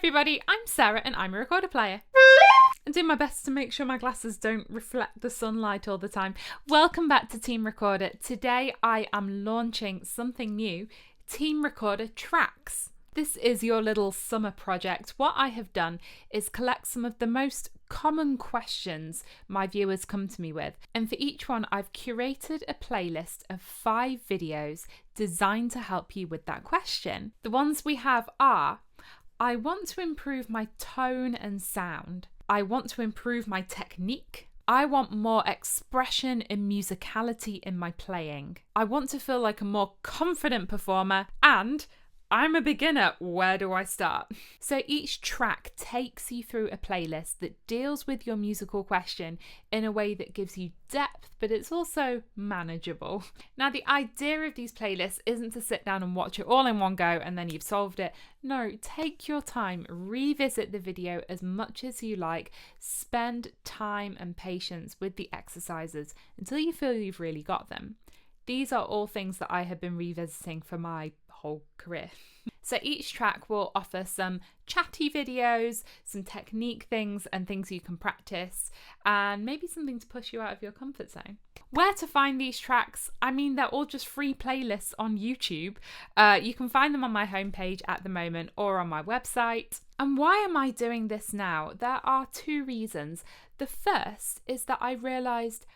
everybody, I'm Sarah and I'm a recorder player. I do my best to make sure my glasses don't reflect the sunlight all the time. Welcome back to Team Recorder. Today I am launching something new, Team Recorder Tracks. This is your little summer project. What I have done is collect some of the most common questions my viewers come to me with. And for each one, I've curated a playlist of 5 videos designed to help you with that question. The ones we have are, I want to improve my tone and sound. I want to improve my technique. I want more expression and musicality in my playing. I want to feel like a more confident performer, and I'm a beginner, where do I start? So each track takes you through a playlist that deals with your musical question in a way that gives you depth, but it's also manageable. Now, the idea of these playlists isn't to sit down and watch it all in one go and then you've solved it. No, take your time, revisit the video as much as you like, spend time and patience with the exercises until you feel you've really got them. These are all things that I have been revisiting for my whole career. So each track will offer some chatty videos, some technique things and things you can practice, and maybe something to push you out of your comfort zone. Where to find these tracks? I mean, they're all just free playlists on YouTube. You can find them on my homepage at the moment or on my website. And why am I doing this now? There are 2 reasons. The first is that I realised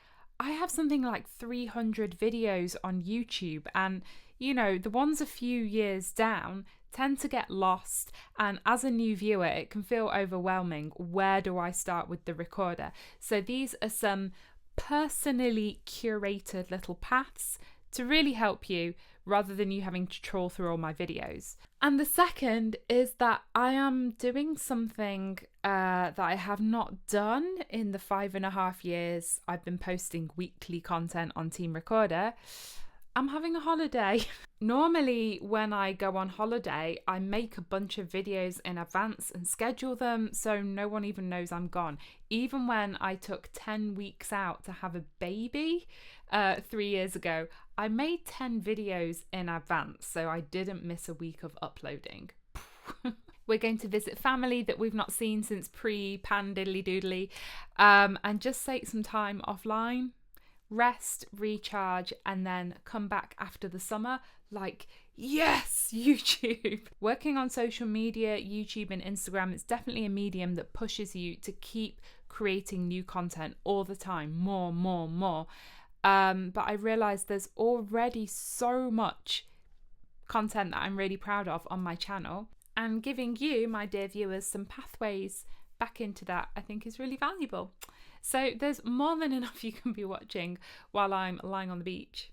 I have something like 300 videos on YouTube, and you know, the ones a few years down tend to get lost, and as a new viewer it can feel overwhelming. Where do I start with the recorder? So these are some personally curated little paths to really help you rather than you having to trawl through all my videos. And the second is that I am doing something that I have not done in the 5.5 years I've been posting weekly content on Team Recorder. I'm having a holiday. Normally when I go on holiday, I make a bunch of videos in advance and schedule them so no one even knows I'm gone. Even when I took 10 weeks out to have a baby 3 years ago, I made 10 videos in advance, so I didn't miss a week of uploading. We're going to visit family that we've not seen since pre-pan diddly doodly, and just take some time offline, rest, recharge, and then come back after the summer like, yes, YouTube. Working on social media, YouTube and Instagram, it's definitely a medium that pushes you to keep creating new content all the time, more. But I realised there's already so much content that I'm really proud of on my channel, and giving you, my dear viewers, some pathways back into that I think is really valuable. So there's more than enough you can be watching while I'm lying on the beach.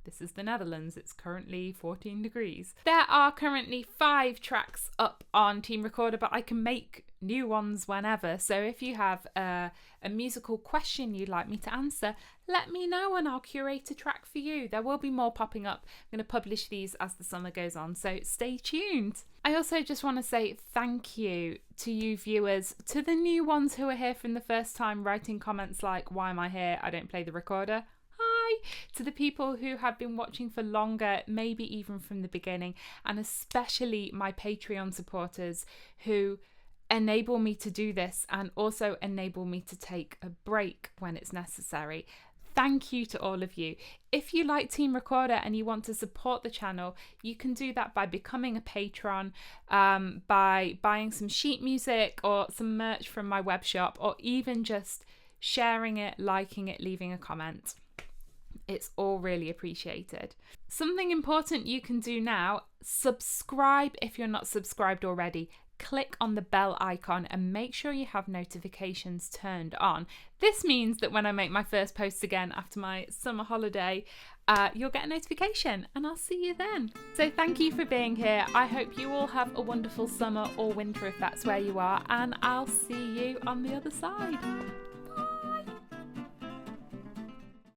This is the Netherlands. It's currently 14 degrees. There are currently 5 tracks up on Team Recorder, but I can make new ones whenever. So if you have a musical question you'd like me to answer, let me know and I'll curate a track for you. There will be more popping up. I'm going to publish these as the summer goes on, so stay tuned. I also just want to say thank you to you viewers, to the new ones who are here from the first time, writing comments like, why am I here? I don't play the recorder. Hi! To the people who have been watching for longer, maybe even from the beginning, and especially my Patreon supporters who enable me to do this and also enable me to take a break when it's necessary. Thank you to all of you. If you like Team Recorder and you want to support the channel, you can do that by becoming a patron, by buying some sheet music or some merch from my web shop, or even just sharing it, liking it, leaving a comment. It's all really appreciated. Something important you can do now, subscribe if you're not subscribed already. Click on the bell icon and make sure you have notifications turned on. This means that when I make my first post again after my summer holiday, you'll get a notification and I'll see you then. So thank you for being here. I hope you all have a wonderful summer or winter if that's where you are, and I'll see you on the other side.